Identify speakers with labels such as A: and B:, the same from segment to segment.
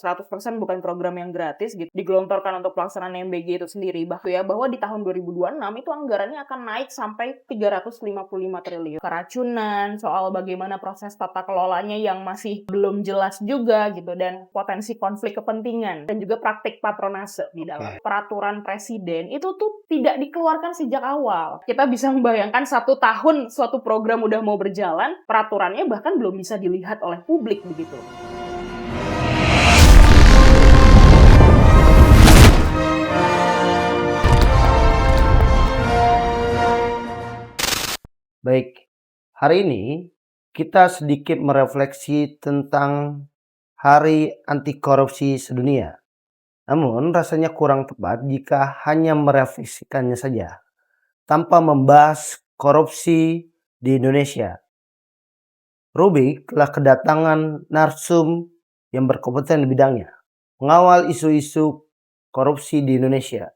A: 100% bukan program yang gratis gitu, digelontorkan untuk pelaksanaan MBG itu sendiri. Bahwa di tahun 2026 itu anggarannya akan naik sampai 355 triliun. Keracunan, soal bagaimana proses tata kelolanya yang masih belum jelas juga gitu, dan potensi konflik kepentingan, dan juga praktik patronase di dalam. Peraturan presiden itu tuh tidak dikeluarkan sejak awal. Kita bisa membayangkan 1 tahun suatu program udah mau berjalan, peraturannya bahkan belum bisa dilihat oleh publik begitu.
B: Baik, hari ini kita sedikit merefleksi tentang Hari Anti Korupsi Sedunia. Namun rasanya kurang tepat jika hanya merefleksikannya saja, tanpa membahas korupsi di Indonesia. Rubik telah kedatangan narsum yang berkompeten di bidangnya, mengawal isu-isu korupsi di Indonesia,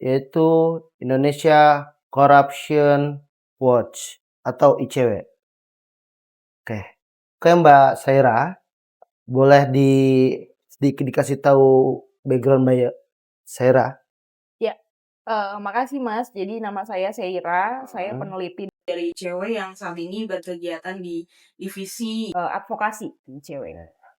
B: yaitu Indonesia Corruption Watch atau ICW. Oke Mbak Saira, boleh sedikit dikasih tahu background Mbak Saira?
A: Ya, makasih Mas. Jadi nama saya Saira, saya peneliti dari ICW yang saat ini berkegiatan di divisi advokasi di ICW.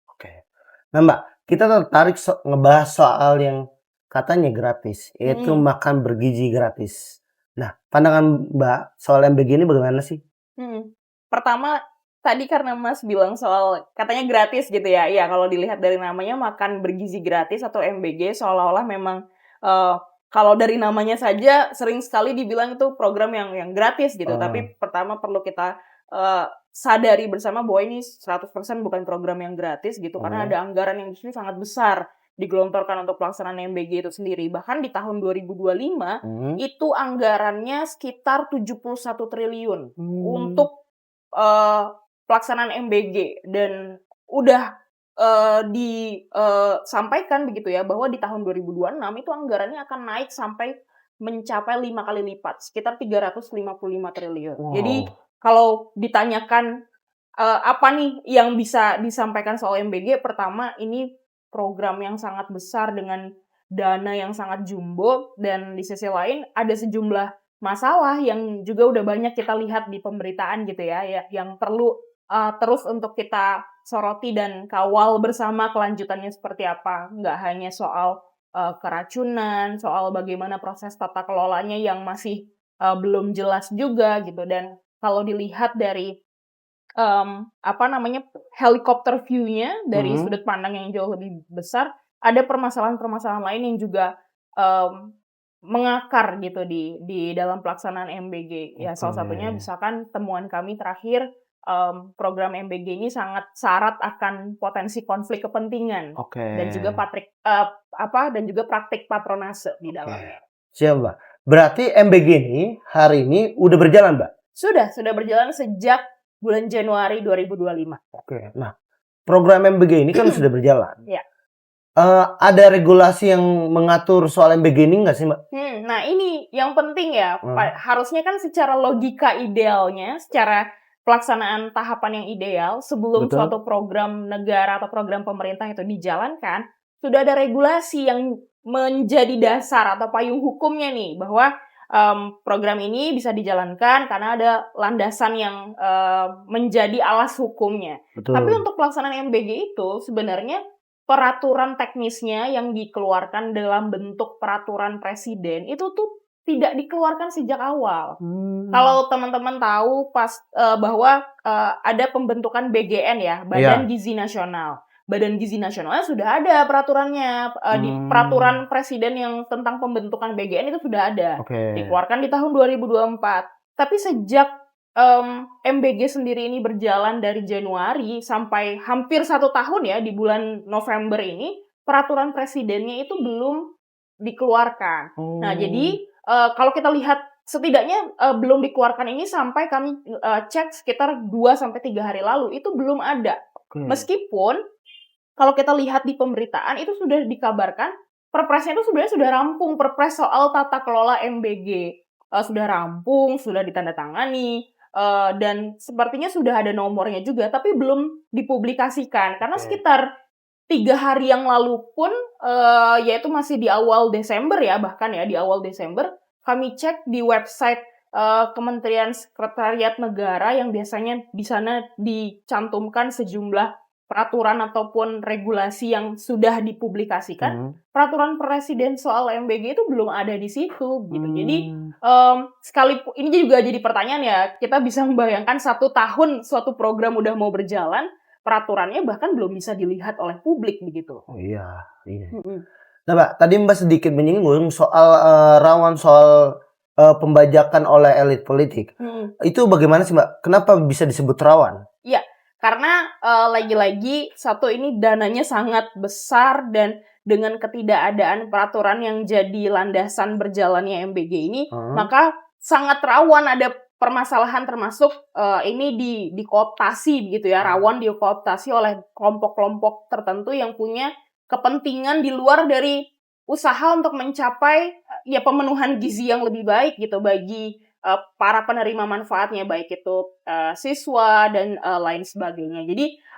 B: Oke. Nah Mbak, kita tertarik ngebahas soal yang katanya gratis, yaitu makan bergizi gratis. Nah, pandangan Mbak soal MBG ini bagaimana sih?
A: Pertama, tadi karena Mas bilang soal katanya gratis gitu ya. Iya, kalau dilihat dari namanya makan bergizi gratis atau MBG, seolah-olah memang kalau dari namanya saja sering sekali dibilang itu program yang gratis gitu. Tapi pertama perlu kita sadari bersama bahwa ini 100% bukan program yang gratis gitu, karena ada anggaran yang justru sangat besar digelontorkan untuk pelaksanaan MBG itu sendiri. Bahkan di tahun 2025 itu anggarannya sekitar 71 triliun untuk pelaksanaan MBG, dan udah disampaikan begitu ya bahwa di tahun 2026 itu anggarannya akan naik sampai mencapai 5 kali lipat, sekitar 355 triliun. Jadi kalau ditanyakan apa nih yang bisa disampaikan soal MBG, pertama ini program yang sangat besar dengan dana yang sangat jumbo, dan di sisi lain ada sejumlah masalah yang juga udah banyak kita lihat di pemberitaan gitu ya, yang perlu terus untuk kita soroti dan kawal bersama kelanjutannya seperti apa. Nggak hanya soal keracunan, soal bagaimana proses tata kelolanya yang masih belum jelas juga gitu. Dan kalau dilihat dari helikopter view-nya dari sudut pandang yang jauh lebih besar, ada permasalahan-permasalahan lain yang juga mengakar gitu di dalam pelaksanaan MBG. Ya, salah satunya misalkan temuan kami terakhir, program MBG ini sangat syarat akan potensi konflik kepentingan dan juga praktik patronase di dalamnya.
B: Siap Mbak. Berarti MBG ini hari ini udah berjalan Mbak?
A: Sudah berjalan sejak bulan Januari 2025.
B: Oke. Nah, program MBG ini kan sudah berjalan.
A: Ya.
B: Ada regulasi yang mengatur soal MBG ini nggak sih Mbak?
A: Nah ini yang penting ya. Harusnya kan secara logika idealnya, secara pelaksanaan tahapan yang ideal, sebelum suatu program negara atau program pemerintah itu dijalankan, sudah ada regulasi yang menjadi dasar atau payung hukumnya nih, bahwa program ini bisa dijalankan karena ada landasan yang menjadi alas hukumnya. Tapi untuk pelaksanaan MBG itu sebenarnya peraturan teknisnya yang dikeluarkan dalam bentuk peraturan presiden itu tuh tidak dikeluarkan sejak awal. Kalau teman-teman tahu bahwa ada pembentukan BGN ya, Badan Gizi Nasional. Badan Gizi Nasionalnya sudah ada peraturannya, di peraturan presiden yang tentang pembentukan BGN itu sudah ada. Dikeluarkan di tahun 2024. Tapi sejak MBG sendiri ini berjalan dari Januari sampai hampir 1 tahun ya, di bulan November ini, peraturan presidennya itu belum dikeluarkan. Nah, jadi kalau kita lihat setidaknya belum dikeluarkan ini sampai kami cek sekitar 2-3 hari lalu, itu belum ada. Meskipun kalau kita lihat di pemberitaan itu sudah dikabarkan perpresnya itu sebenarnya sudah rampung, perpres soal tata kelola MBG. Sudah rampung, sudah ditandatangani, dan sepertinya sudah ada nomornya juga, tapi belum dipublikasikan karena sekitar 3 hari yang lalu pun, yaitu masih di awal Desember ya, bahkan ya di awal Desember, kami cek di website Kementerian Sekretariat Negara yang biasanya di sana dicantumkan sejumlah peraturan ataupun regulasi yang sudah dipublikasikan. Peraturan presiden soal MBG itu belum ada di situ gitu. Jadi sekalipun ini juga jadi pertanyaan ya, kita bisa membayangkan 1 tahun suatu program udah mau berjalan, peraturannya bahkan belum bisa dilihat oleh publik begitu.
B: Oh iya. Nah Mbak, tadi Mbak sedikit menyinggung soal rawan soal pembajakan oleh elit politik. Itu bagaimana sih Mbak? Kenapa bisa disebut rawan?
A: Iya, karena lagi-lagi satu ini dananya sangat besar dan dengan ketidakadaan peraturan yang jadi landasan berjalannya MBG ini, maka sangat rawan ada permasalahan termasuk ini dikooptasi gitu ya, rawan dikooptasi oleh kelompok-kelompok tertentu yang punya kepentingan di luar dari usaha untuk mencapai ya pemenuhan gizi yang lebih baik gitu bagi para penerima manfaatnya, baik itu siswa dan lain sebagainya. Jadi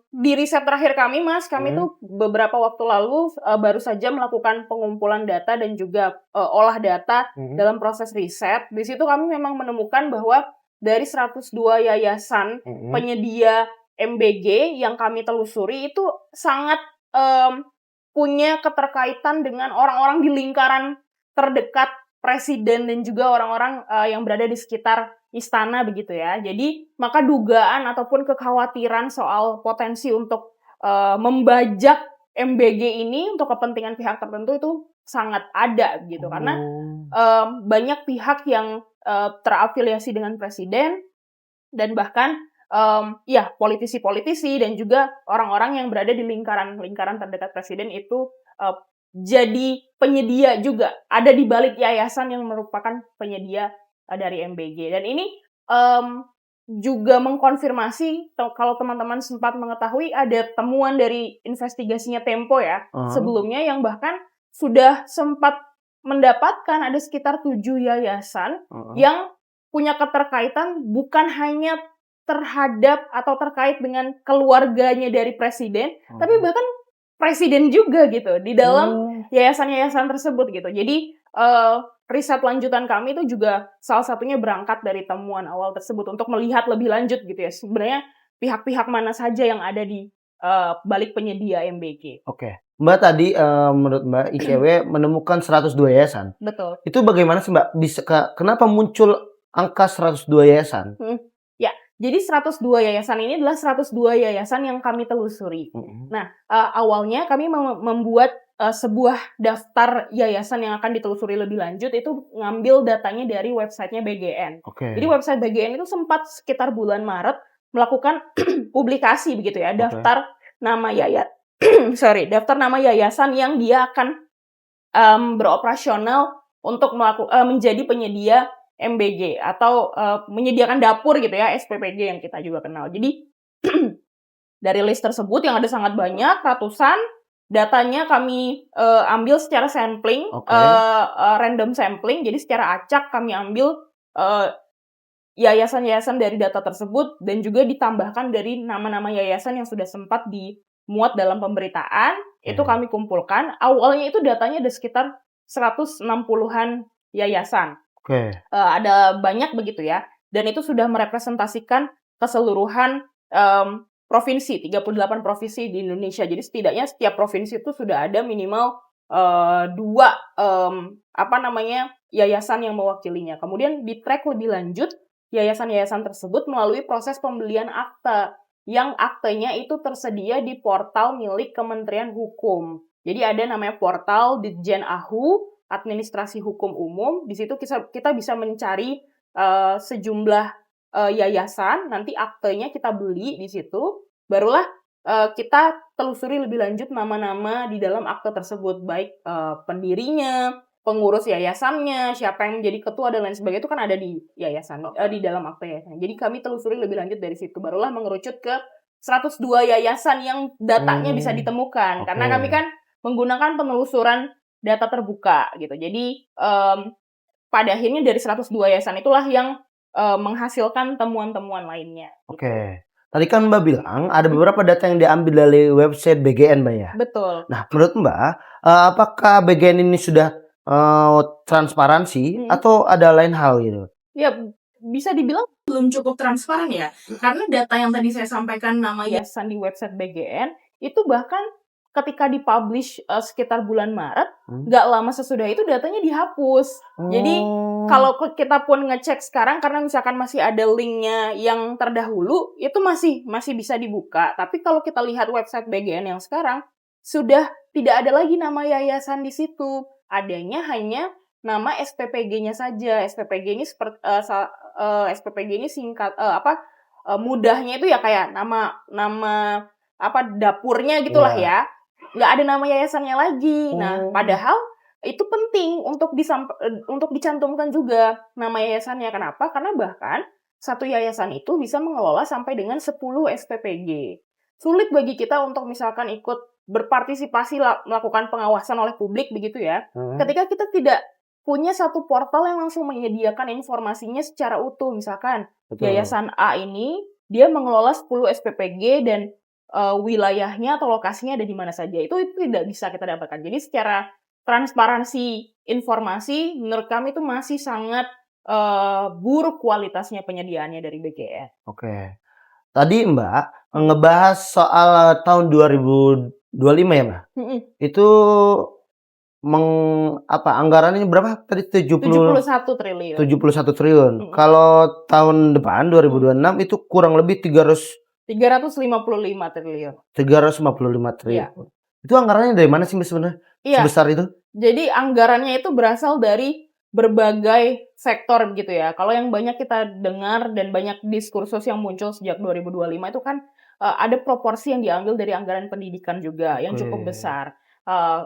A: di riset terakhir kami, Mas, kami tuh beberapa waktu lalu baru saja melakukan pengumpulan data dan juga olah data dalam proses riset. Di situ kami memang menemukan bahwa dari 102 yayasan penyedia MBG yang kami telusuri itu sangat punya keterkaitan dengan orang-orang di lingkaran terdekat presiden dan juga orang-orang yang berada di sekitar istana begitu ya. Jadi maka dugaan ataupun kekhawatiran soal potensi untuk membajak MBG ini untuk kepentingan pihak tertentu itu sangat ada gitu. Karena banyak pihak yang terafiliasi dengan presiden dan bahkan ya politisi-politisi dan juga orang-orang yang berada di lingkaran terdekat presiden itu jadi penyedia juga, ada di balik yayasan yang merupakan penyedia dari MBG. Dan ini juga mengkonfirmasi kalau teman-teman sempat mengetahui ada temuan dari investigasinya Tempo ya sebelumnya yang bahkan sudah sempat mendapatkan ada sekitar 7 yayasan yang punya keterkaitan bukan hanya terhadap atau terkait dengan keluarganya dari presiden, tapi bahkan presiden juga gitu di dalam yayasan-yayasan tersebut gitu. Jadi riset lanjutan kami itu juga salah satunya berangkat dari temuan awal tersebut untuk melihat lebih lanjut gitu ya. Sebenarnya pihak-pihak mana saja yang ada di balik penyedia MBG.
B: Oke. Mbak tadi menurut Mbak ICW menemukan 102 yayasan.
A: Betul.
B: Itu bagaimana sih Mbak? Kenapa muncul angka 102 yayasan?
A: Ya, jadi 102 yayasan ini adalah 102 yayasan yang kami telusuri. Nah, awalnya kami membuat sebuah daftar yayasan yang akan ditelusuri lebih lanjut itu ngambil datanya dari websitenya BGN. Jadi website BGN itu sempat sekitar bulan Maret melakukan publikasi begitu ya, daftar nama daftar nama yayasan yang dia akan beroperasional untuk menjadi penyedia MBG atau menyediakan dapur gitu ya, SPPG yang kita juga kenal. Jadi dari list tersebut yang ada sangat banyak, ratusan, datanya kami ambil secara sampling, random sampling, jadi secara acak kami ambil yayasan-yayasan dari data tersebut dan juga ditambahkan dari nama-nama yayasan yang sudah sempat dimuat dalam pemberitaan, itu kami kumpulkan. Awalnya itu datanya ada sekitar 160-an yayasan. Ada banyak begitu ya, dan itu sudah merepresentasikan keseluruhan provinsi, 38 provinsi di Indonesia. Jadi setidaknya setiap provinsi itu sudah ada minimal 2 yayasan yang mewakilinya. Kemudian di-track lebih lanjut yayasan-yayasan tersebut melalui proses pembelian akte, yang aktenya itu tersedia di portal milik Kementerian Hukum. Jadi ada namanya portal Ditjen AHU, Administrasi Hukum Umum. Di situ kita bisa mencari sejumlah yayasan, nanti aktenya kita beli di situ, barulah kita telusuri lebih lanjut nama-nama di dalam akte tersebut, baik pendirinya, pengurus yayasannya, siapa yang menjadi ketua dan lain sebagainya itu kan ada di yayasan, di dalam akte yayasan. Jadi kami telusuri lebih lanjut dari situ, barulah mengerucut ke 102 yayasan yang datanya bisa ditemukan. Karena kami kan menggunakan penelusuran data terbuka gitu. Jadi pada akhirnya dari 102 yayasan itulah yang menghasilkan temuan-temuan lainnya.
B: Oke. tadi kan Mbak bilang ada beberapa data yang diambil dari website BGN, Mbak, ya?
A: Betul.
B: Nah, menurut Mbak, apakah BGN ini sudah, transparansi atau ada lain hal gitu?
A: Ya, bisa dibilang belum cukup transparan ya. Karena data yang tadi saya sampaikan nama yayasan di website BGN, itu bahkan ketika dipublish sekitar bulan Maret, nggak lama sesudah itu datanya dihapus. Jadi kalau kita pun ngecek sekarang, karena misalkan masih ada linknya yang terdahulu, itu masih bisa dibuka. Tapi kalau kita lihat website BGN yang sekarang, sudah tidak ada lagi nama yayasan di situ. Adanya hanya nama SPPG-nya saja. SPPG ini seperti SPPG ini singkat mudahnya itu ya kayak nama dapurnya gitulah ya. Nggak ada nama yayasannya lagi. Nah, padahal itu penting untuk dicantumkan juga nama yayasannya. Kenapa? Karena bahkan satu yayasan itu bisa mengelola sampai dengan 10 SPPG. Sulit bagi kita untuk misalkan ikut berpartisipasi melakukan pengawasan oleh publik begitu ya. Ketika kita tidak punya satu portal yang langsung menyediakan informasinya secara utuh. Misalkan Yayasan A ini dia mengelola 10 SPPG dan wilayahnya atau lokasinya ada di mana saja. Itu tidak bisa kita dapatkan. Jadi secara transparansi informasi menurut kami itu masih sangat buruk kualitasnya penyediaannya dari BGN.
B: Oke. Tadi Mbak ngebahas soal tahun 2025 ya, Mbak? Itu anggarannya berapa tadi?
A: 71 triliun.
B: 71 triliun. Kalau tahun depan 2026 itu kurang lebih
A: 355 triliun.
B: 355 triliun.
A: Iya.
B: Itu anggarannya dari mana sih Mbak sebenarnya?
A: Iya.
B: Sebesar itu?
A: Jadi anggarannya itu berasal dari berbagai sektor gitu ya. Kalau yang banyak kita dengar dan banyak diskursus yang muncul sejak 2025 itu kan ada proporsi yang diambil dari anggaran pendidikan juga yang cukup besar.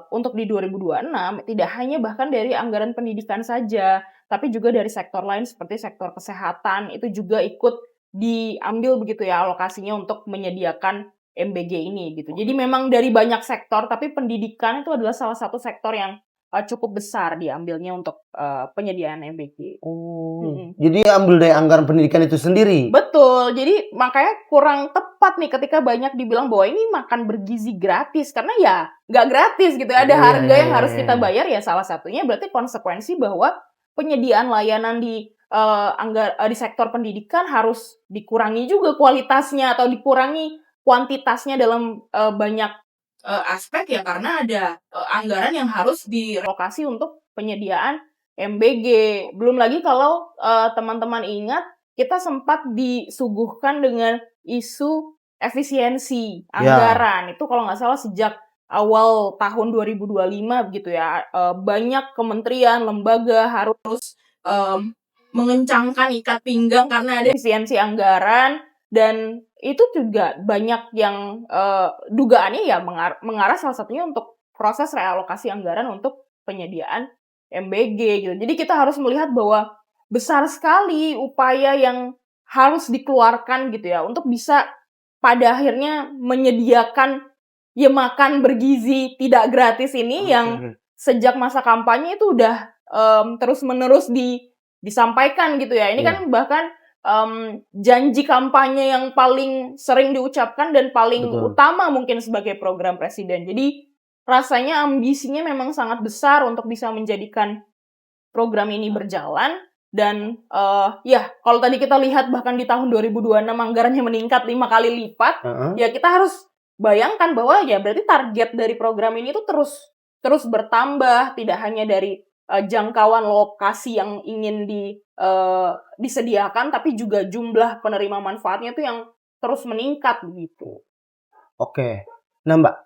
A: Untuk di 2026 tidak hanya bahkan dari anggaran pendidikan saja, tapi juga dari sektor lain seperti sektor kesehatan itu juga ikut diambil begitu ya alokasinya untuk menyediakan MBG ini gitu. Jadi memang dari banyak sektor, tapi pendidikan itu adalah salah satu sektor yang cukup besar diambilnya untuk penyediaan MBG.
B: Jadi ambil dari anggaran pendidikan itu sendiri?
A: Betul, jadi makanya kurang tepat nih ketika banyak dibilang bahwa ini makan bergizi gratis. Karena ya nggak gratis gitu, ada harga yang harus kita bayar ya salah satunya berarti konsekuensi bahwa penyediaan layanan di sektor pendidikan harus dikurangi juga kualitasnya atau dikurangi kuantitasnya dalam banyak aspek ya karena ada anggaran yang harus direlokasi untuk penyediaan MBG. Belum lagi kalau teman-teman ingat kita sempat disuguhkan dengan isu efisiensi anggaran. Itu kalau nggak salah sejak awal tahun 2025 begitu ya. Banyak kementerian, lembaga harus mengencangkan ikat pinggang karena ada efisiensi anggaran. Dan itu juga banyak yang dugaannya ya mengarah salah satunya untuk proses realokasi anggaran untuk penyediaan MBG gitu. Jadi kita harus melihat bahwa besar sekali upaya yang harus dikeluarkan gitu ya untuk bisa pada akhirnya menyediakan ya makan bergizi tidak gratis ini yang sejak masa kampanye itu udah terus-menerus disampaikan gitu ya. Ini kan bahkan janji kampanye yang paling sering diucapkan dan paling utama mungkin sebagai program presiden. Jadi rasanya ambisinya memang sangat besar untuk bisa menjadikan program ini berjalan. Dan ya kalau tadi kita lihat bahkan di tahun 2026 anggarannya meningkat 5 kali lipat, ya kita harus bayangkan bahwa ya berarti target dari program ini tuh terus bertambah, tidak hanya dari jangkauan lokasi yang ingin disediakan, tapi juga jumlah penerima manfaatnya itu yang terus meningkat begitu.
B: Oke. Nah Mbak,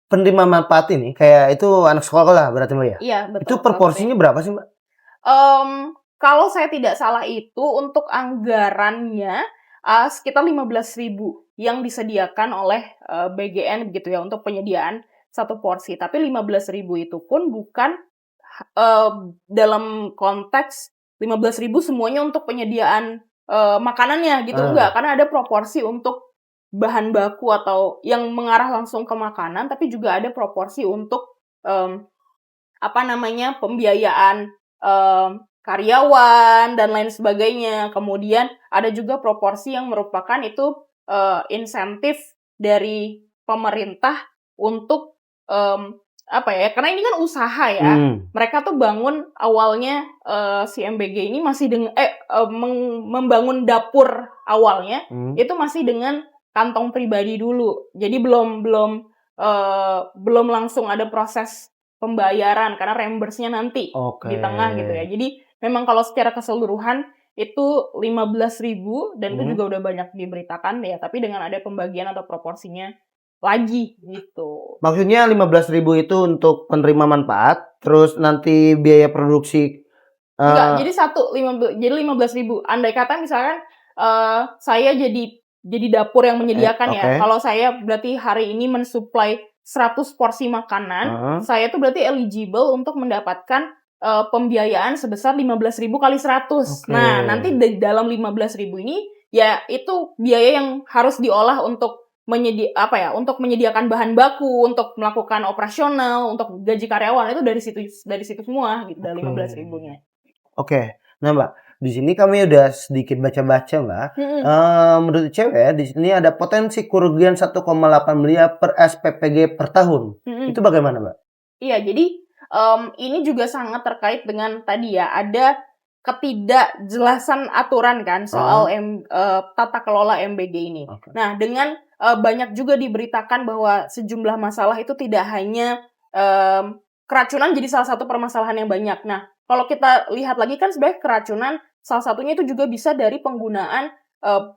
B: penerima manfaat ini kayak itu anak sekolah lah berarti Mbak ya?
A: Iya betul.
B: Itu proporsinya berapa sih Mbak?
A: Kalau saya tidak salah itu untuk anggarannya sekitar 15.000 yang disediakan oleh BGN begitu ya untuk penyediaan satu porsi. Tapi 15.000 itu pun bukan dalam konteks 15.000 semuanya untuk penyediaan makanannya gitu enggak, karena ada proporsi untuk bahan baku atau yang mengarah langsung ke makanan, tapi juga ada proporsi untuk pembiayaan karyawan dan lain sebagainya. Kemudian ada juga proporsi yang merupakan itu insentif dari pemerintah untuk apa ya? Karena ini kan usaha ya. Mereka tuh bangun awalnya si MBG ini masih dengan membangun dapur awalnya itu masih dengan kantong pribadi dulu. Jadi belum langsung ada proses pembayaran karena reimburse-nya nanti di tengah gitu ya. Jadi memang kalau secara keseluruhan itu 15.000 dan itu juga udah banyak diberitakan ya, tapi dengan ada pembagian atau proporsinya lagi gitu.
B: Maksudnya 15.000 itu untuk penerima manfaat, terus nanti biaya produksi
A: enggak, jadi 15.000. Andai kata misalkan saya jadi dapur yang menyediakan ya. Kalau saya berarti hari ini mensuplai 100 porsi makanan, saya tuh berarti eligible untuk mendapatkan pembiayaan sebesar 15.000 kali 100. Nah, nanti di dalam 15.000 ini ya itu biaya yang harus diolah untuk untuk menyediakan bahan baku, untuk melakukan operasional, untuk gaji karyawan itu dari situ semua gitu, dari 15.000-nya.
B: Oke. Nah, Mbak, di sini kami udah sedikit baca-baca, Mbak. Menurut cewek ya, di sini ada potensi kerugian 1,8 miliar per SPPG per tahun. Itu bagaimana, Mbak?
A: Iya, jadi ini juga sangat terkait dengan tadi ya, ada ketidakjelasan aturan kan soal tata kelola MBG ini. Nah, dengan banyak juga diberitakan bahwa sejumlah masalah itu tidak hanya keracunan jadi salah satu permasalahan yang banyak. Nah, kalau kita lihat lagi kan sebenarnya keracunan salah satunya itu juga bisa dari penggunaan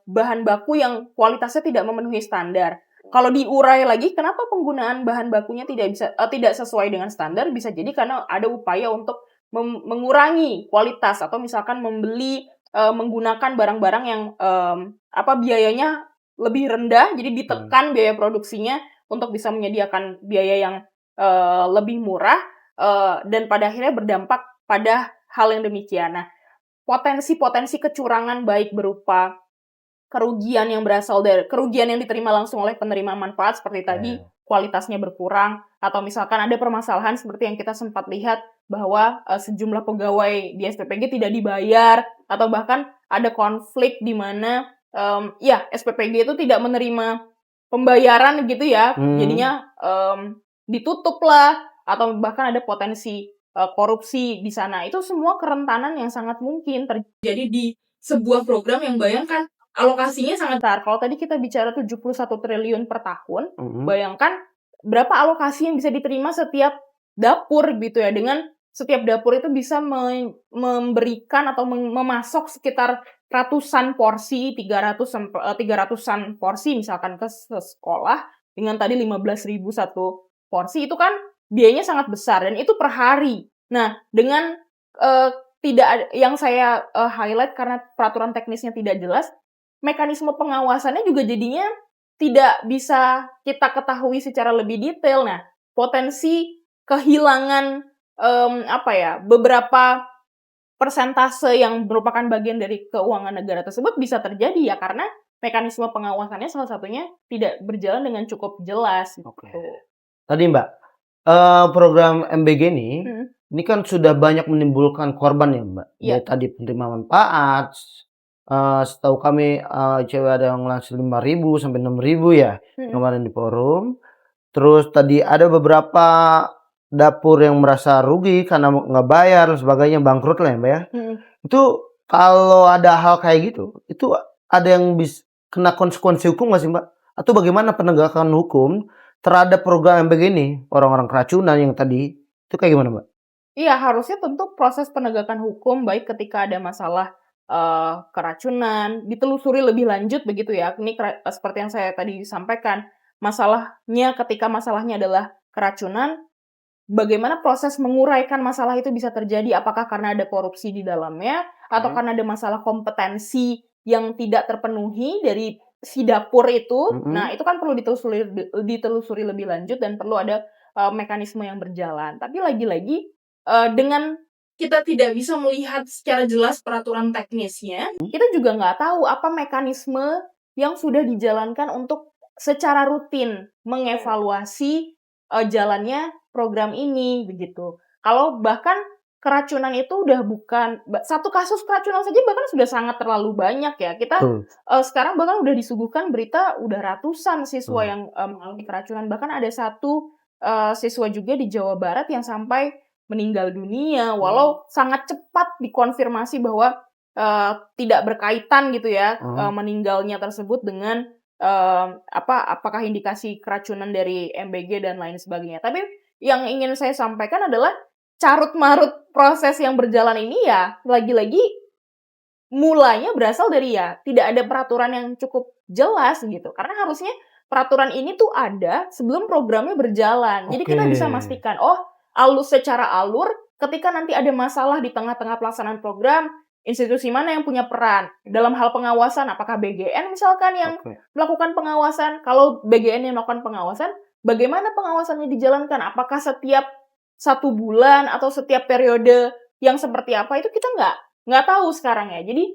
A: bahan baku yang kualitasnya tidak memenuhi standar. Kalau diurai lagi, kenapa penggunaan bahan bakunya tidak sesuai dengan standar? Bisa jadi karena ada upaya untuk mengurangi kualitas atau misalkan menggunakan barang-barang yang biayanya lebih rendah, jadi ditekan biaya produksinya untuk bisa menyediakan biaya yang lebih murah dan pada akhirnya berdampak pada hal yang demikian. Nah, potensi kecurangan baik berupa kerugian yang diterima langsung oleh penerima manfaat seperti tadi kualitasnya berkurang atau misalkan ada permasalahan seperti yang kita sempat lihat bahwa sejumlah pegawai di SPPG tidak dibayar atau bahkan ada konflik di mana SPPG itu tidak menerima pembayaran gitu ya, jadinya ditutup lah atau bahkan ada potensi korupsi di sana. Itu semua kerentanan yang sangat mungkin terjadi di sebuah program yang bayangkan alokasinya sangat besar. Kalau tadi kita bicara 71 triliun per tahun, bayangkan berapa alokasi yang bisa diterima setiap dapur gitu ya. Dengan setiap dapur itu bisa memberikan atau memasok sekitar ratusan porsi, 300-an porsi misalkan ke sekolah dengan tadi 15.000 satu porsi, itu kan biayanya sangat besar dan itu per hari. Nah, dengan yang saya highlight karena peraturan teknisnya tidak jelas, mekanisme pengawasannya juga jadinya tidak bisa kita ketahui secara lebih detail. Nah, potensi kehilangan beberapa persentase yang merupakan bagian dari keuangan negara tersebut bisa terjadi ya karena mekanisme pengawasannya salah satunya tidak berjalan dengan cukup jelas.
B: Tadi Mbak, program MBG ini kan sudah banyak menimbulkan korban ya Mbak. Ya tadi penerima manfaat. Setahu kami cewek ada yang langsung 5.000 sampai 6.000 ya kemarin di forum. Terus tadi ada beberapa dapur yang merasa rugi karena nggak bayar dan sebagainya, bangkrut lah ya Mbak ya. Itu kalau ada hal kayak gitu, itu ada yang bisa kena konsekuensi hukum nggak sih Mbak? Atau bagaimana penegakan hukum terhadap program MBG ini, orang-orang keracunan yang tadi, itu kayak gimana Mbak?
A: Iya, harusnya tentu proses penegakan hukum baik ketika ada masalah keracunan, ditelusuri lebih lanjut begitu ya. Ini seperti yang saya tadi sampaikan, ketika masalahnya adalah keracunan, bagaimana proses menguraikan masalah itu bisa terjadi, apakah karena ada korupsi di dalamnya, atau karena ada masalah kompetensi yang tidak terpenuhi dari si dapur itu. Nah, itu kan perlu ditelusuri lebih lanjut dan perlu ada mekanisme yang berjalan. Tapi lagi-lagi, dengan kita tidak bisa melihat secara jelas peraturan teknisnya, kita juga nggak tahu apa mekanisme yang sudah dijalankan untuk secara rutin mengevaluasi jalannya program ini begitu. Kalau bahkan keracunan itu udah bukan satu kasus keracunan saja bahkan sudah sangat terlalu banyak ya. Kita sekarang bahkan udah disuguhkan berita udah ratusan siswa yang mengalami keracunan. Bahkan ada satu siswa juga di Jawa Barat yang sampai meninggal dunia walau sangat cepat dikonfirmasi bahwa tidak berkaitan gitu ya meninggalnya tersebut dengan apakah indikasi keracunan dari MBG dan lain sebagainya. Tapi yang ingin saya sampaikan adalah carut-marut proses yang berjalan ini ya lagi-lagi mulanya berasal dari ya tidak ada peraturan yang cukup jelas gitu. Karena harusnya peraturan ini tuh ada sebelum programnya berjalan. Jadi kita bisa memastikan secara alur ketika nanti ada masalah di tengah-tengah pelaksanaan program, institusi mana yang punya peran dalam hal pengawasan, apakah BGN misalkan yang melakukan pengawasan. Kalau BGN yang melakukan pengawasan, bagaimana pengawasannya dijalankan? Apakah setiap 1 bulan atau setiap periode yang seperti apa itu kita nggak tahu sekarang ya. Jadi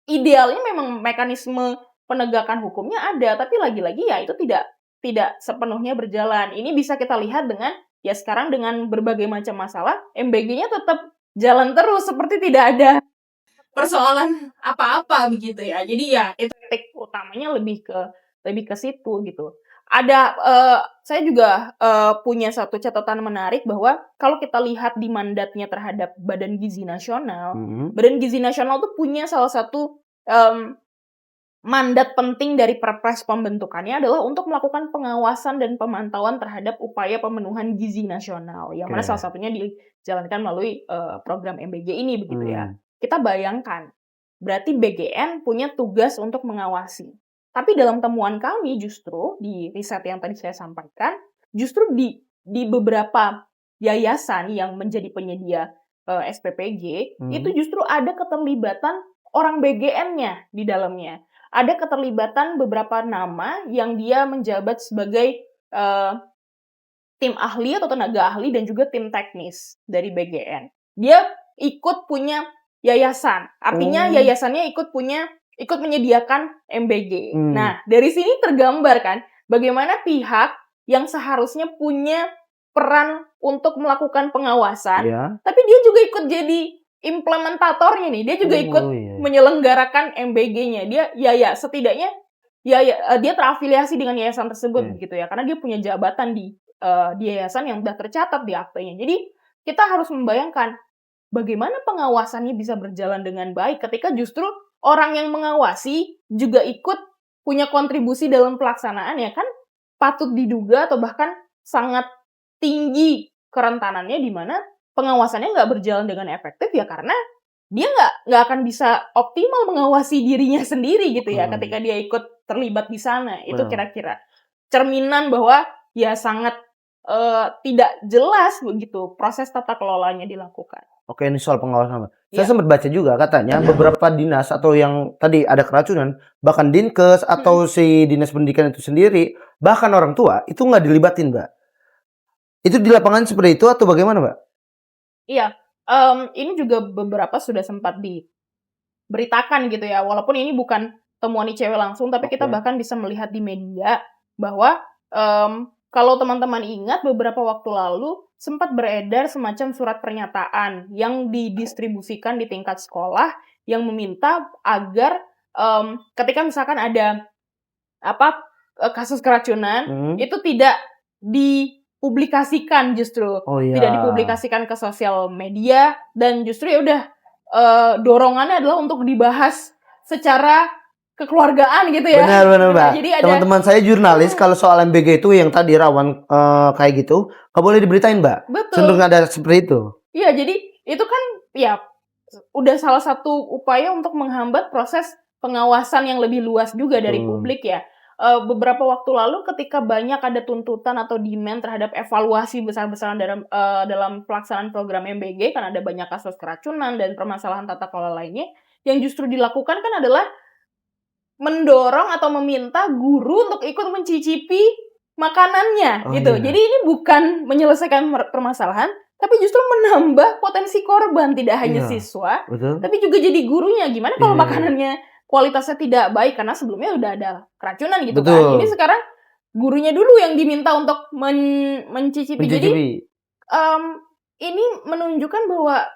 A: idealnya memang mekanisme penegakan hukumnya ada, tapi lagi-lagi ya itu tidak sepenuhnya berjalan. Ini bisa kita lihat dengan ya sekarang dengan berbagai macam masalah, MBG-nya tetap jalan terus seperti tidak ada persoalan apa-apa begitu ya. Jadi ya itu titik utamanya lebih ke situ gitu. Ada saya juga punya satu catatan menarik bahwa kalau kita lihat di mandatnya terhadap Badan Gizi Nasional, Badan Gizi Nasional tuh punya salah satu mandat penting dari Perpres pembentukannya adalah untuk melakukan pengawasan dan pemantauan terhadap upaya pemenuhan gizi nasional, yang mana salah satunya dijalankan melalui program MBG ini begitu ya. Kita bayangkan, berarti BGN punya tugas untuk mengawasi. Tapi dalam temuan kami justru di riset yang tadi saya sampaikan, justru di beberapa yayasan yang menjadi penyedia SPPG, itu justru ada keterlibatan orang BGN-nya di dalamnya. Ada keterlibatan beberapa nama yang dia menjabat sebagai tim ahli atau tenaga ahli dan juga tim teknis dari BGN. Dia ikut punya yayasan, artinya yayasannya ikut menyediakan MBG. Nah, dari sini tergambar kan bagaimana pihak yang seharusnya punya peran untuk melakukan pengawasan, tapi dia juga ikut jadi implementatornya nih. Dia juga ikut menyelenggarakan MBG-nya. Dia setidaknya dia terafiliasi dengan yayasan tersebut gitu ya, karena dia punya jabatan di yayasan yang sudah tercatat di aktenya. Jadi kita harus membayangkan bagaimana pengawasannya bisa berjalan dengan baik ketika justru orang yang mengawasi juga ikut punya kontribusi dalam pelaksanaan, ya kan patut diduga atau bahkan sangat tinggi kerentanannya di mana pengawasannya nggak berjalan dengan efektif ya karena dia nggak akan bisa optimal mengawasi dirinya sendiri gitu ya ketika dia ikut terlibat di sana. Itu kira-kira cerminan bahwa ya sangat tidak jelas begitu proses tata kelolanya dilakukan.
B: Oke, ini soal pengawasan. Saya sempat baca juga katanya beberapa dinas atau yang tadi ada keracunan, bahkan Dinkes atau si dinas pendidikan itu sendiri, bahkan orang tua itu nggak dilibatin, Mbak. Itu di lapangan seperti itu atau bagaimana, Mbak?
A: Iya, ini juga beberapa sudah sempat diberitakan gitu ya, walaupun ini bukan temuan ICW langsung, tapi kita bahkan bisa melihat di media bahwa kalau teman-teman ingat beberapa waktu lalu sempat beredar semacam surat pernyataan yang didistribusikan di tingkat sekolah yang meminta agar ketika misalkan ada kasus keracunan itu tidak dipublikasikan justru, tidak dipublikasikan ke sosial media dan justru ya udah dorongannya adalah untuk dibahas secara kekeluargaan gitu ya.
B: Benar, Mbak. Jadi teman-teman saya jurnalis kalau soal MBG itu yang tadi rawan kayak gitu, nggak boleh diberitain, Mbak.
A: Betul.
B: Cenderung ada seperti itu.
A: Iya, jadi itu kan ya udah salah satu upaya untuk menghambat proses pengawasan yang lebih luas juga dari publik ya. Beberapa waktu lalu ketika banyak ada tuntutan atau demand terhadap evaluasi besar-besaran dalam pelaksanaan program MBG, kan ada banyak kasus keracunan dan permasalahan tata kelola lainnya, yang justru dilakukan kan adalah mendorong atau meminta guru untuk ikut mencicipi makanannya gitu. Jadi ini bukan menyelesaikan permasalahan, tapi justru menambah potensi korban, tidak hanya siswa, tapi juga jadi gurunya. Gimana kalau makanannya kualitasnya tidak baik karena sebelumnya udah ada keracunan gitu kan. Ini sekarang gurunya dulu yang diminta untuk mencicipi. Jadi ini menunjukkan bahwa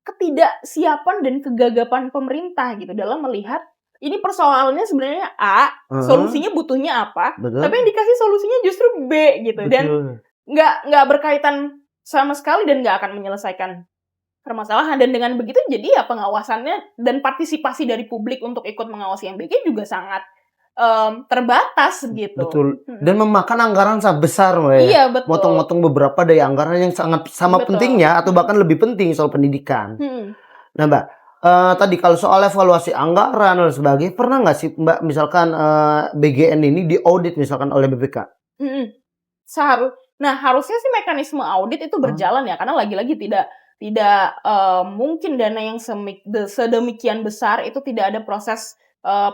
A: ketidaksiapan dan kegagapan pemerintah gitu dalam melihat ini persoalannya sebenarnya A, solusinya butuhnya apa, tapi yang dikasih solusinya justru B gitu. Dan nggak berkaitan sama sekali dan nggak akan menyelesaikan permasalahan. Dan dengan begitu jadi ya pengawasannya dan partisipasi dari publik untuk ikut mengawasi MBG juga sangat terbatas gitu.
B: Betul. Dan memakan anggaran sangat besar, Mbak.
A: Iya, betul.
B: Motong-motong beberapa dari anggaran yang sangat sama pentingnya atau bahkan lebih penting soal pendidikan. Nah, Mbak, tadi kalau soal evaluasi anggaran dan sebagainya, pernah nggak sih Mbak misalkan BGN ini diaudit misalkan oleh BPK?
A: Nah, harusnya sih mekanisme audit itu berjalan ya, karena lagi-lagi tidak mungkin dana yang sedemikian besar itu tidak ada proses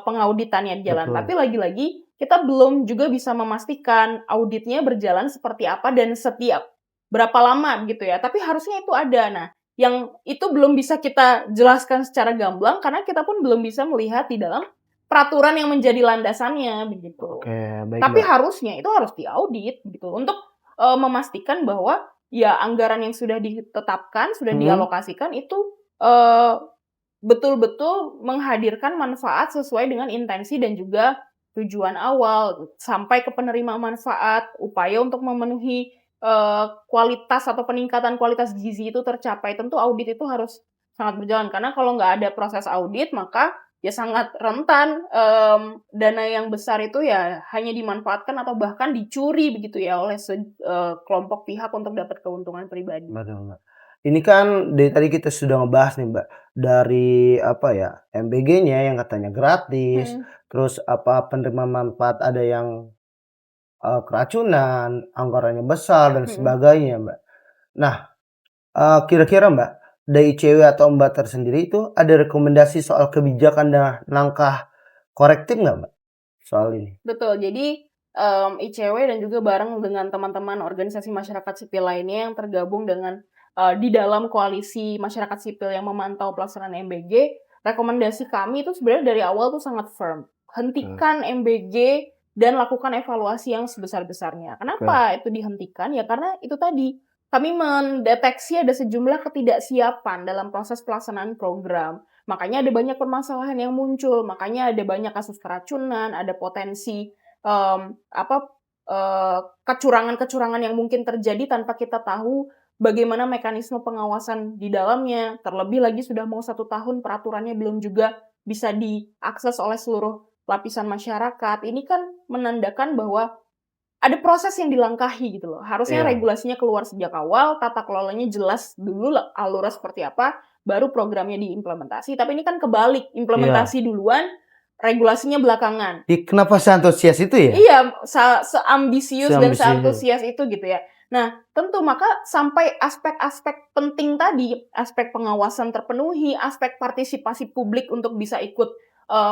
A: pengauditannya jalan. Tapi lagi-lagi kita belum juga bisa memastikan auditnya berjalan seperti apa dan setiap berapa lama gitu ya. Tapi harusnya itu ada. Nah, yang itu belum bisa kita jelaskan secara gamblang karena kita pun belum bisa melihat di dalam peraturan yang menjadi landasannya begitu.
B: Baik,
A: tapi harusnya itu harus diaudit gitu untuk memastikan bahwa ya anggaran yang sudah ditetapkan, sudah dialokasikan itu betul-betul menghadirkan manfaat sesuai dengan intensi dan juga tujuan awal sampai ke penerima manfaat, upaya untuk memenuhi kualitas atau peningkatan kualitas gizi itu tercapai. Tentu audit itu harus sangat berjalan karena kalau nggak ada proses audit maka ya sangat rentan dana yang besar itu ya hanya dimanfaatkan atau bahkan dicuri begitu ya oleh kelompok pihak untuk dapat keuntungan pribadi.
B: Betul, Mbak. Ini kan dari tadi kita sudah ngebahas nih, Mbak, dari apa ya, MBG-nya yang katanya gratis, terus apa penerima manfaat ada yang keracunan, anggarannya besar dan sebagainya, Mbak. Nah, kira-kira Mbak, dari ICW atau Mbak tersendiri itu ada rekomendasi soal kebijakan dan langkah korektif nggak, Mbak, soal ini?
A: Betul, jadi ICW dan juga bareng dengan teman-teman organisasi masyarakat sipil lainnya yang tergabung dengan di dalam koalisi masyarakat sipil yang memantau pelaksanaan MBG, rekomendasi kami itu sebenarnya dari awal tuh sangat firm. Hentikan MBG dan lakukan evaluasi yang sebesar-besarnya. Kenapa itu dihentikan? Ya karena itu tadi, kami mendeteksi ada sejumlah ketidaksiapan dalam proses pelaksanaan program. Makanya ada banyak permasalahan yang muncul, makanya ada banyak kasus keracunan, ada potensi kecurangan-kecurangan yang mungkin terjadi tanpa kita tahu bagaimana mekanisme pengawasan di dalamnya. Terlebih lagi sudah mau 1 tahun peraturannya belum juga bisa diakses oleh seluruh lapisan masyarakat. Ini kan menandakan bahwa ada proses yang dilangkahi gitu loh. Harusnya regulasinya keluar sejak awal, tata kelolanya jelas dulu alurnya seperti apa, baru programnya diimplementasi. Tapi ini kan kebalik, implementasi duluan, regulasinya belakangan.
B: Kenapa seantusias itu ya?
A: Iya, seambisius dan seantusias itu gitu ya. Nah, tentu maka sampai aspek-aspek penting tadi, aspek pengawasan terpenuhi, aspek partisipasi publik untuk bisa ikut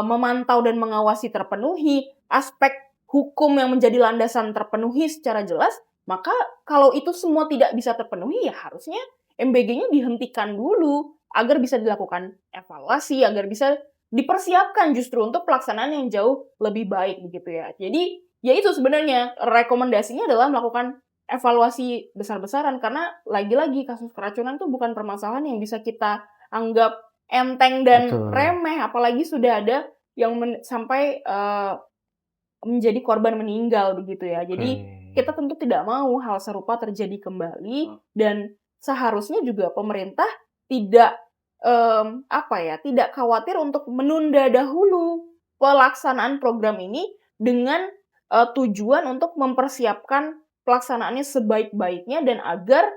A: memantau dan mengawasi terpenuhi, aspek hukum yang menjadi landasan terpenuhi secara jelas, maka kalau itu semua tidak bisa terpenuhi ya harusnya MBG-nya dihentikan dulu agar bisa dilakukan evaluasi, agar bisa dipersiapkan justru untuk pelaksanaan yang jauh lebih baik begitu ya. Jadi ya itu sebenarnya rekomendasinya adalah melakukan evaluasi besar-besaran karena lagi-lagi kasus keracunan itu bukan permasalahan yang bisa kita anggap enteng dan remeh, apalagi sudah ada yang sampai menjadi korban meninggal begitu ya. Jadi kita tentu tidak mau hal serupa terjadi kembali dan seharusnya juga pemerintah tidak tidak khawatir untuk menunda dahulu pelaksanaan program ini dengan tujuan untuk mempersiapkan pelaksanaannya sebaik-baiknya dan agar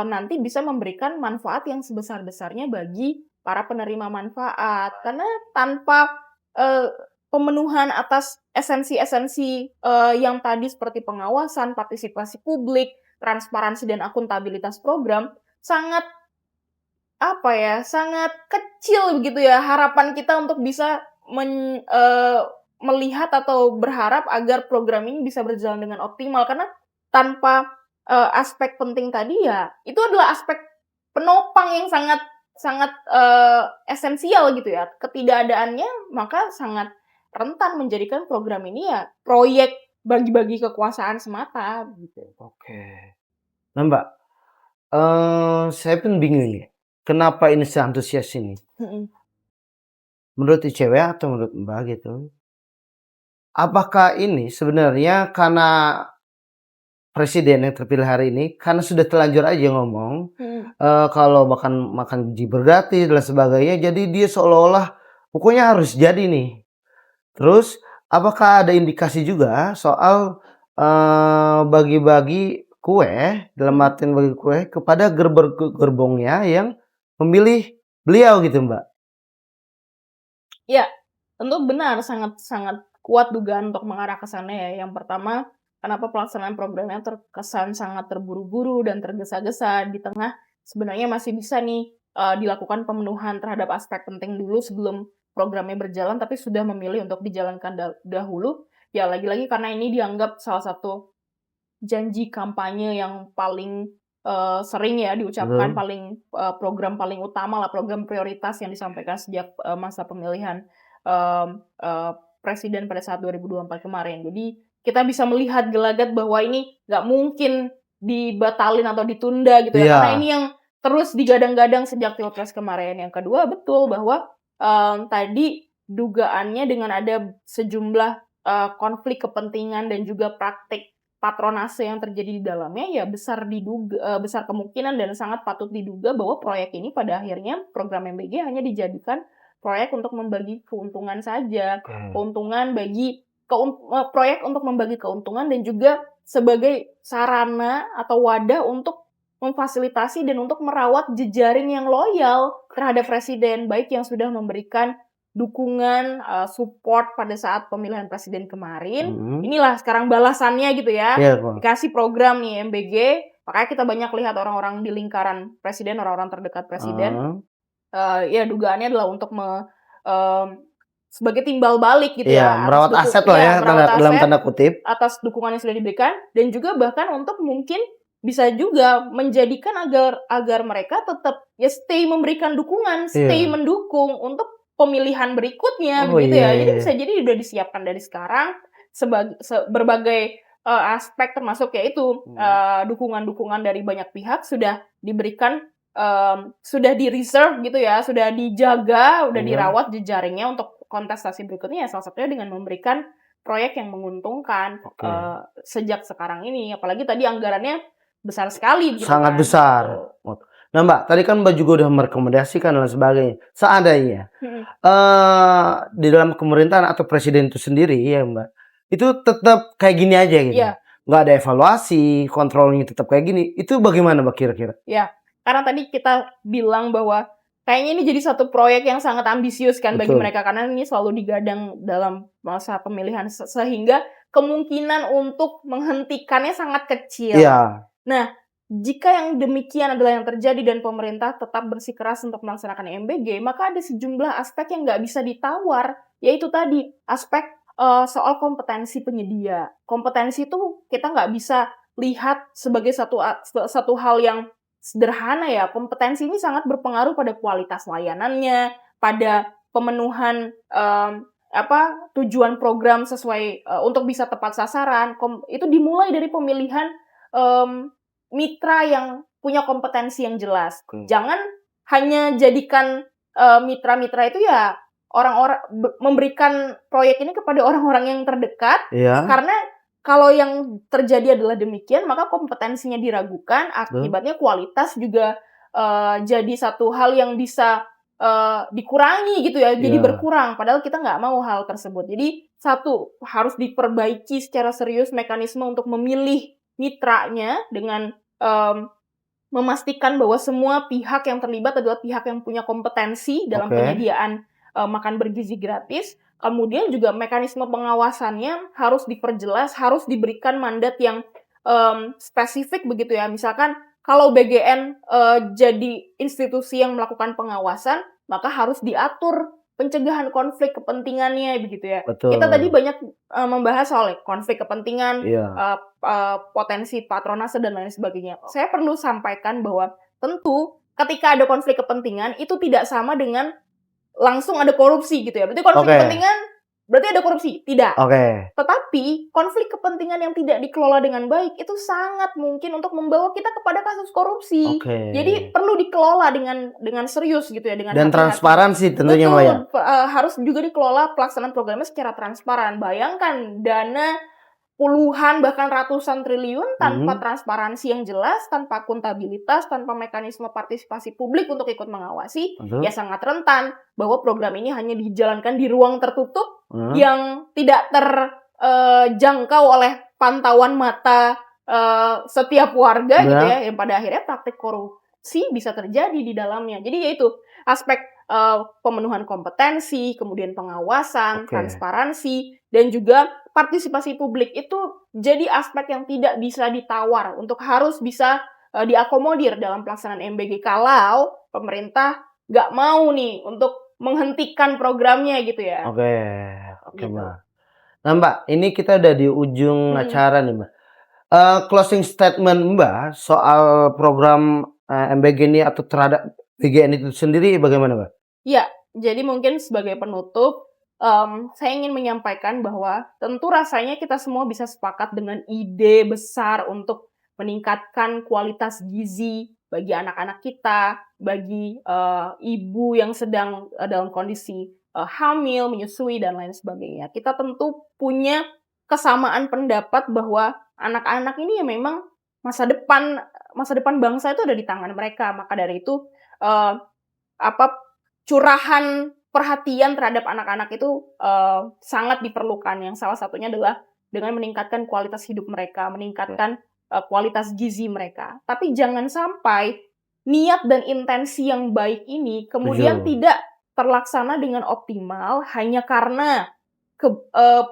A: nanti bisa memberikan manfaat yang sebesar-besarnya bagi para penerima manfaat. Karena tanpa pemenuhan atas esensi-esensi yang tadi seperti pengawasan, partisipasi publik, transparansi dan akuntabilitas program sangat sangat kecil begitu ya harapan kita untuk bisa melihat atau berharap agar program ini bisa berjalan dengan optimal karena tanpa aspek penting tadi ya itu adalah aspek penopang yang sangat esensial gitu ya. Ketidakadaannya maka sangat rentan menjadikan program ini ya proyek bagi-bagi kekuasaan semata gitu.
B: Nah, Mbak, Saya pun bingung ya, kenapa ini seantusias ini? Menurut ICW atau menurut Mbak gitu? Apakah ini sebenarnya karena presiden yang terpilih hari ini, karena sudah terlanjur aja ngomong, kalau makan gaji gratis dan sebagainya, jadi dia seolah-olah pokoknya harus jadi nih. Terus apakah ada indikasi juga soal, bagi-bagi kue, dalam artian bagi kue kepada gerbongnya yang memilih beliau gitu, Mbak?
A: Ya, tentu benar, sangat sangat kuat dugaan untuk mengarah ke sana ya. Yang pertama, kenapa pelaksanaan programnya terkesan sangat terburu-buru dan tergesa-gesa di tengah sebenarnya masih bisa nih dilakukan pemenuhan terhadap aspek penting dulu sebelum programnya berjalan, tapi sudah memilih untuk dijalankan dahulu. Ya lagi-lagi karena ini dianggap salah satu janji kampanye yang paling sering ya diucapkan, paling program paling utama lah, program prioritas yang disampaikan sejak masa pemilihan presiden pada saat 2024 kemarin. Jadi kita bisa melihat gelagat bahwa ini nggak mungkin dibatalin atau ditunda gitu ya, karena ini yang terus digadang-gadang sejak Pilpres kemarin. Yang kedua, betul bahwa tadi dugaannya dengan ada sejumlah konflik kepentingan dan juga praktik patronase yang terjadi di dalamnya, ya besar kemungkinan dan sangat patut diduga bahwa proyek ini pada akhirnya program MBG hanya dijadikan proyek untuk membagi keuntungan saja, proyek untuk membagi keuntungan dan juga sebagai sarana atau wadah untuk memfasilitasi dan untuk merawat jejaring yang loyal terhadap presiden, baik yang sudah memberikan dukungan, support pada saat pemilihan presiden kemarin. Inilah sekarang balasannya gitu ya. Dikasih program nih MBG, makanya kita banyak lihat orang-orang di lingkaran presiden, orang-orang terdekat presiden. Ya dugaannya adalah untuk sebagai timbal balik gitu ya.
B: Merawat aset lah ya, dalam tanda kutip.
A: Atas dukungan yang sudah diberikan, dan juga bahkan untuk mungkin bisa juga menjadikan agar mereka tetap ya stay memberikan dukungan, stay mendukung untuk pemilihan berikutnya begitu ya. Jadi bisa jadi udah disiapkan dari sekarang berbagai aspek, termasuk yaitu dukungan-dukungan dari banyak pihak sudah diberikan, sudah di-reserve gitu ya, sudah dijaga, udah dirawat jejaringnya untuk kontestasi berikutnya ya, salah satunya dengan memberikan proyek yang menguntungkan sejak sekarang ini. Apalagi tadi anggarannya besar sekali gitu.
B: Sangat besar. Nah Mbak, tadi kan Mbak juga udah merekomendasikan dan sebagainya. Seandainya di dalam pemerintahan atau presiden itu sendiri ya Mbak, itu tetap kayak gini aja gitu. Nggak ada evaluasi, kontrolnya tetap kayak gini. Itu bagaimana Mbak kira-kira?
A: Ya, karena tadi kita bilang bahwa kayaknya ini jadi satu proyek yang sangat ambisius kan bagi mereka, karena ini selalu digadang dalam masa pemilihan sehingga kemungkinan untuk menghentikannya sangat kecil. Nah, jika yang demikian adalah yang terjadi dan pemerintah tetap bersikeras untuk melaksanakan MBG, maka ada sejumlah aspek yang nggak bisa ditawar, yaitu tadi aspek soal kompetensi penyedia. Kompetensi itu kita nggak bisa lihat sebagai satu hal yang sederhana ya. Kompetensi ini sangat berpengaruh pada kualitas layanannya, pada pemenuhan tujuan program sesuai untuk bisa tepat sasaran. Itu dimulai dari pemilihan mitra yang punya kompetensi yang jelas. Jangan hanya jadikan mitra-mitra itu ya orang-orang memberikan proyek ini kepada orang-orang yang terdekat, karena kalau yang terjadi adalah demikian, maka kompetensinya diragukan, akibatnya kualitas juga jadi satu hal yang bisa dikurangi gitu ya, jadi berkurang. Padahal kita nggak mau hal tersebut. Jadi satu, harus diperbaiki secara serius mekanisme untuk memilih mitranya dengan memastikan bahwa semua pihak yang terlibat adalah pihak yang punya kompetensi dalam penyediaan makan bergizi gratis. Kemudian juga mekanisme pengawasannya harus diperjelas, harus diberikan mandat yang spesifik begitu ya. Misalkan kalau BGN jadi institusi yang melakukan pengawasan, maka harus diatur pencegahan konflik kepentingannya begitu ya. Kita tadi banyak membahas soal konflik kepentingan, potensi patronase dan lain sebagainya. Saya perlu sampaikan bahwa tentu ketika ada konflik kepentingan itu tidak sama dengan langsung ada korupsi gitu ya. Berarti konflik kepentingan berarti ada korupsi? Tidak.
B: Oke.
A: Tetapi konflik kepentingan yang tidak dikelola dengan baik itu sangat mungkin untuk membawa kita kepada kasus korupsi.
B: Oke.
A: Jadi perlu dikelola dengan serius gitu ya, dengan
B: Dan
A: hati-hati.
B: transparansi tentunya, Mbak ya.
A: Betul, harus juga dikelola pelaksanaan programnya secara transparan. Bayangkan dana puluhan bahkan ratusan triliun tanpa transparansi yang jelas, tanpa akuntabilitas, tanpa mekanisme partisipasi publik untuk ikut mengawasi, ya sangat rentan bahwa program ini hanya dijalankan di ruang tertutup yang tidak terjangkau oleh pantauan mata setiap warga gitu ya, yang pada akhirnya praktik korupsi bisa terjadi di dalamnya. Jadi yaitu aspek pemenuhan kompetensi, kemudian pengawasan, transparansi, dan juga partisipasi publik itu jadi aspek yang tidak bisa ditawar untuk harus bisa diakomodir dalam pelaksanaan MBG kalau pemerintah nggak mau nih untuk menghentikan programnya gitu ya.
B: Oke, Mbak. Nah Mbak, ini kita udah di ujung acara nih Mbak. Closing statement Mbak soal program MBG ini atau terhadap PGN itu sendiri bagaimana Mbak?
A: Ya, jadi mungkin sebagai penutup, saya ingin menyampaikan bahwa tentu rasanya kita semua bisa sepakat dengan ide besar untuk meningkatkan kualitas gizi bagi anak-anak kita, bagi ibu yang sedang dalam kondisi hamil, menyusui, dan lain sebagainya. Kita tentu punya kesamaan pendapat bahwa anak-anak ini ya memang masa depan bangsa itu ada di tangan mereka. Maka dari itu curahan perhatian terhadap anak-anak itu sangat diperlukan. Yang salah satunya adalah dengan meningkatkan kualitas hidup mereka, meningkatkan kualitas gizi mereka. Tapi jangan sampai niat dan intensi yang baik ini kemudian tidak terlaksana dengan optimal hanya karena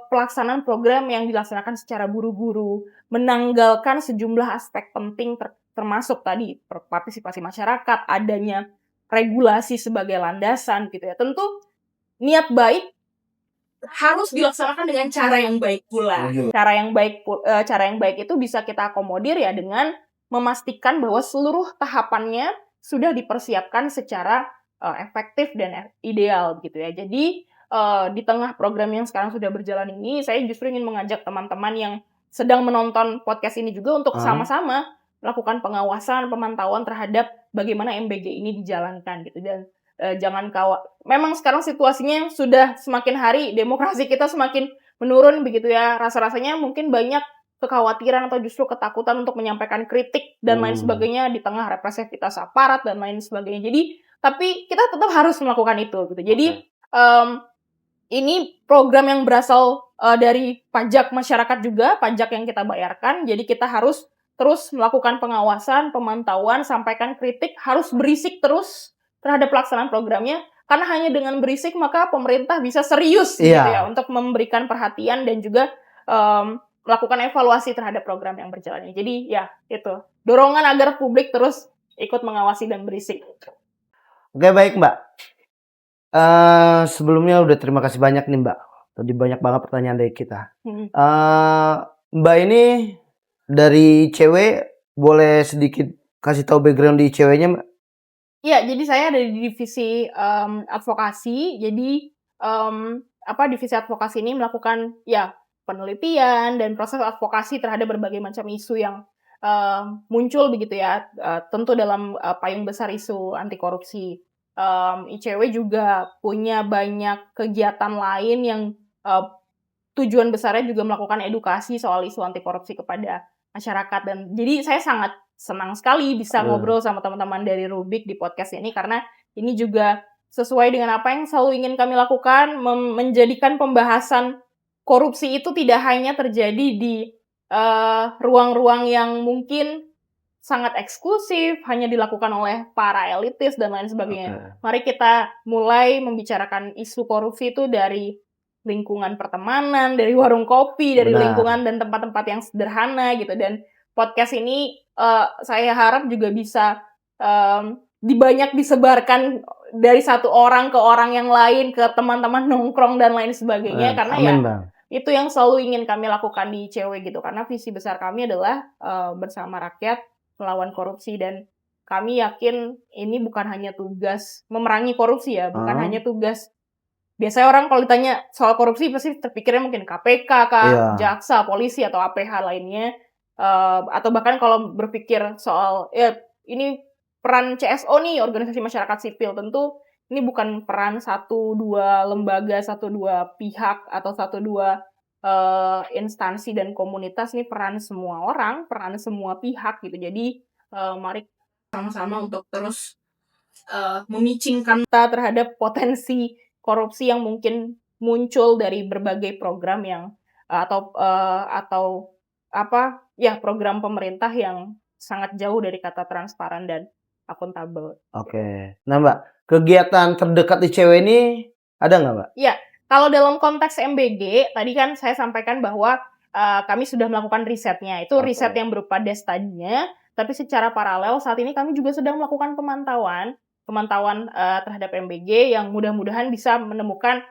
A: pelaksanaan program yang dilaksanakan secara buru-buru, menanggalkan sejumlah aspek penting termasuk tadi partisipasi masyarakat, adanya regulasi sebagai landasan gitu ya. Tentu niat baik harus dilaksanakan dengan cara yang baik pula. Cara yang baik itu bisa kita akomodir ya dengan memastikan bahwa seluruh tahapannya sudah dipersiapkan secara efektif dan ideal gitu ya. Jadi di tengah program yang sekarang sudah berjalan ini, saya justru ingin mengajak teman-teman yang sedang menonton podcast ini juga untuk sama-sama melakukan pengawasan, pemantauan terhadap bagaimana MBG ini dijalankan gitu. Dan memang sekarang situasinya sudah semakin hari demokrasi kita semakin menurun begitu ya. Rasa-rasanya mungkin banyak kekhawatiran atau justru ketakutan untuk menyampaikan kritik dan lain sebagainya di tengah represivitas aparat dan lain sebagainya. Jadi tapi kita tetap harus melakukan itu gitu. Jadi ini program yang berasal dari pajak masyarakat juga, pajak yang kita bayarkan. Jadi kita harus terus melakukan pengawasan, pemantauan, sampaikan kritik, harus berisik terus terhadap pelaksanaan programnya. Karena hanya dengan berisik maka pemerintah bisa serius gitu ya untuk memberikan perhatian dan juga melakukan evaluasi terhadap program yang berjalan. Jadi ya itu, dorongan agar publik terus ikut mengawasi dan berisik.
B: Oke, baik Mbak. Sebelumnya udah terima kasih banyak nih Mbak. Tadi banyak banget pertanyaan dari kita. Mbak ini dari cewek, boleh sedikit kasih tahu background di ceweknya Mbak?
A: Iya, jadi saya ada di divisi advokasi. Jadi divisi advokasi ini melakukan ya penelitian dan proses advokasi terhadap berbagai macam isu yang muncul begitu ya. Tentu dalam payung besar isu anti korupsi. ICW juga punya banyak kegiatan lain yang tujuan besarnya juga melakukan edukasi soal isu anti korupsi kepada masyarakat. Dan jadi saya sangat senang sekali bisa ngobrol sama teman-teman dari Rubik di podcast ini karena ini juga sesuai dengan apa yang selalu ingin kami lakukan, menjadikan pembahasan korupsi itu tidak hanya terjadi di ruang-ruang yang mungkin sangat eksklusif, hanya dilakukan oleh para elitis dan lain sebagainya. Mari kita mulai membicarakan isu korupsi itu dari lingkungan pertemanan, dari warung kopi, dari lingkungan dan tempat-tempat yang sederhana gitu. Dan podcast ini saya harap juga bisa banyak disebarkan dari satu orang ke orang yang lain, ke teman-teman nongkrong dan lain sebagainya. Karena itu yang selalu ingin kami lakukan di ICW gitu. Karena visi besar kami adalah bersama rakyat melawan korupsi, dan kami yakin ini bukan hanya tugas memerangi korupsi ya, bukan hanya tugas biasanya orang kalau ditanya soal korupsi pasti terpikirnya mungkin KPK kah,
B: Iya.
A: jaksa, polisi atau APH lainnya, atau bahkan kalau berpikir soal ya ini peran CSO nih, organisasi masyarakat sipil, tentu ini bukan peran 1, 2 lembaga, 1, 2 pihak atau 1, 2 instansi dan komunitas, ini peran semua orang, peran semua pihak gitu. Jadi mari sama-sama untuk terus memicingkan kita terhadap potensi korupsi yang mungkin muncul dari berbagai program yang atau apa ya program pemerintah yang sangat jauh dari kata transparan dan akuntabel.
B: Oke. Nah, Mbak, kegiatan terdekat ICW ini ada nggak, Mbak?
A: Ya, kalau dalam konteks MBG, tadi kan saya sampaikan bahwa kami sudah melakukan risetnya. Itu riset yang berupa des tadinya, tapi secara paralel saat ini kami juga sedang melakukan pemantauan terhadap MBG yang mudah-mudahan bisa menemukan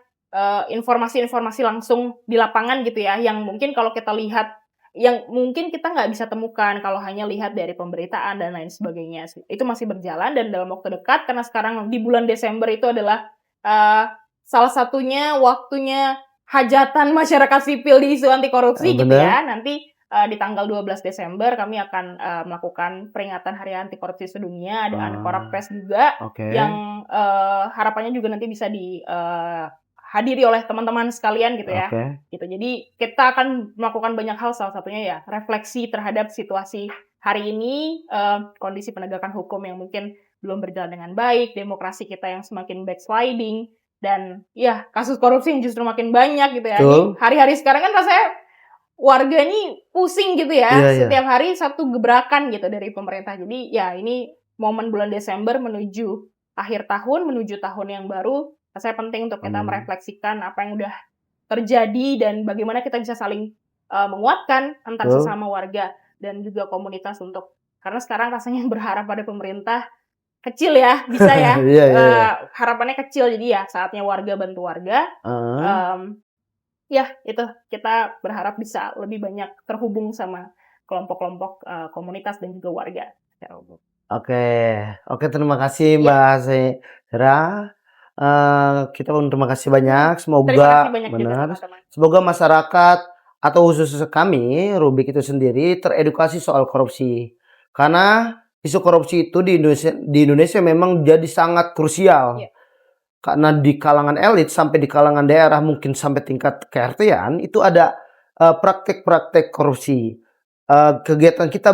A: informasi-informasi langsung di lapangan gitu ya, yang mungkin kalau kita lihat yang mungkin kita nggak bisa temukan kalau hanya lihat dari pemberitaan dan lain sebagainya. Itu masih berjalan dan dalam waktu dekat, karena sekarang di bulan Desember itu adalah salah satunya waktunya hajatan masyarakat sipil di isu anti korupsi gitu ya. Nanti di tanggal 12 Desember kami akan melakukan peringatan Hari Anti Korupsi Sedunia, ada Ankorapes juga yang harapannya juga nanti bisa hadiri oleh teman-teman sekalian gitu ya. Gitu. Jadi kita akan melakukan banyak hal, salah satunya ya refleksi terhadap situasi hari ini, kondisi penegakan hukum yang mungkin belum berjalan dengan baik, demokrasi kita yang semakin backsliding, dan ya kasus korupsi yang justru makin banyak gitu ya. Hari-hari sekarang kan rasanya warga ini pusing gitu ya, setiap hari satu gebrakan gitu dari pemerintah. Jadi ya ini momen bulan Desember menuju akhir tahun, menuju tahun yang baru, saya penting untuk kita merefleksikan apa yang udah terjadi dan bagaimana kita bisa saling menguatkan antar sesama warga dan juga komunitas untuk, karena sekarang rasanya berharap pada pemerintah kecil ya, bisa ya, harapannya kecil, jadi ya saatnya warga bantu warga. Ya itu kita berharap bisa lebih banyak terhubung sama kelompok-kelompok komunitas dan juga warga secara umum.
B: Oke, terima kasih Mbak Sera. Kita pun terima kasih banyak. Semoga semoga masyarakat atau khususnya kami Rubik itu sendiri teredukasi soal korupsi. Karena isu korupsi itu di Indonesia memang jadi sangat krusial. Karena di kalangan elit sampai di kalangan daerah, mungkin sampai tingkat ke-RT-an itu ada praktek-praktek korupsi. Kegiatan kita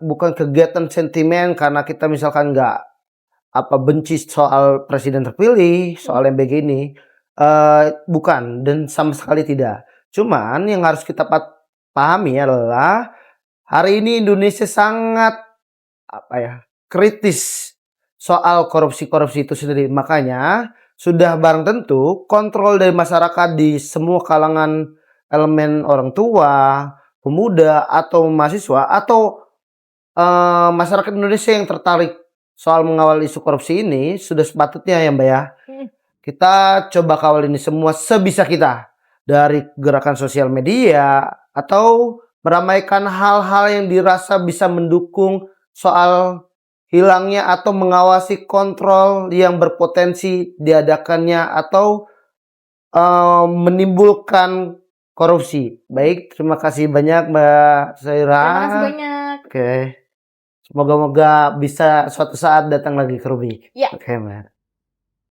B: bukan kegiatan sentimen karena kita misalkan nggak benci soal presiden terpilih, soal MBG ini, bukan, dan sama sekali tidak. Cuman yang harus kita pahami adalah hari ini Indonesia sangat kritis soal korupsi itu sendiri. Makanya sudah barang tentu kontrol dari masyarakat di semua kalangan elemen orang tua, pemuda atau mahasiswa atau masyarakat Indonesia yang tertarik soal mengawal isu korupsi ini sudah sepatutnya ya Mbak ya. Kita coba kawal ini semua sebisa kita, dari gerakan sosial media atau meramaikan hal-hal yang dirasa bisa mendukung soal hilangnya atau mengawasi kontrol yang berpotensi diadakannya atau menimbulkan korupsi. Baik, terima kasih banyak Mbak Saira.
A: Terima kasih banyak.
B: Semoga-moga bisa suatu saat datang lagi ke Rubik.
A: Ya.
B: Mbak.